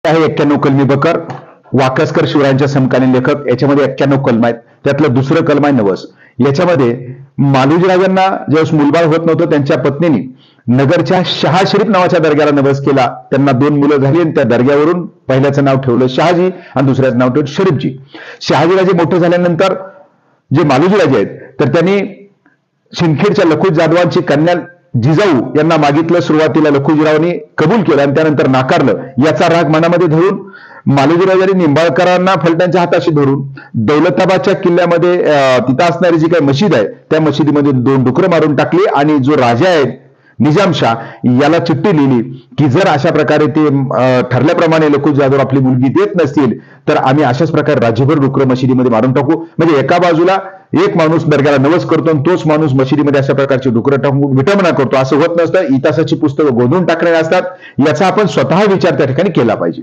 आहे 91 कलमी बकर, वाकसकर शिवरायांच्या समकालीन लेखक. याच्यामध्ये 91 कलम आहेत. त्यातलं दुसरं कलम आहे नवस. याच्यामध्ये मालोजीराजांना ज्यावेळेस मुलबाळ होत नव्हतं, त्यांच्या पत्नीने नगरच्या शहा शरीफ नावाच्या दर्ग्याला नवस केला. त्यांना 2 मुलं झाली आणि त्या दर्ग्यावरून पहिल्याचं नाव ठेवलं शहाजी आणि दुसऱ्याचं नाव ठेवलं शरीफजी. शहाजीराजे मोठे झाल्यानंतर जे मालोजीराजे आहेत तर त्यांनी सिंदखेडच्या लखुजी जाधवांची कन्या जिजाऊ यांना मागितलं. सुरुवातीला लखुजीरावांनी कबूल केलं आणि त्यानंतर नाकारलं. याचा राग मनामध्ये धरून मालोजीराजांनी निंबाळकरांना फलटणच्या हाताशी धरून दौलताबादच्या किल्ल्यामध्ये तिथं असणारी जी काही मशीद आहे त्या मशिदीमध्ये 2 डुकरं मारून टाकली आणि जो राजा आहे निजामशाह याला चिठ्ठी लिहिली की जर अशा प्रकारे ते ठरल्याप्रमाणे लखुजी जाधव आपली मुलगी देत नसतील तर आम्ही अशाच प्रकारे राज्यभर डुकरं मशिदीमध्ये मारून टाकू. म्हणजे एका बाजूला एक माणूस दर्ग्याला नवस करतो आणि तोच माणूस मशिदीमध्ये अशा प्रकारची डुकरं टाकून विटंबना करतो. असं होत नसतं. इतिहासाची पुस्तकं गोंधळून टाकणारी असतात. याचा आपण स्वतः विचार त्या ठिकाणी केला पाहिजे.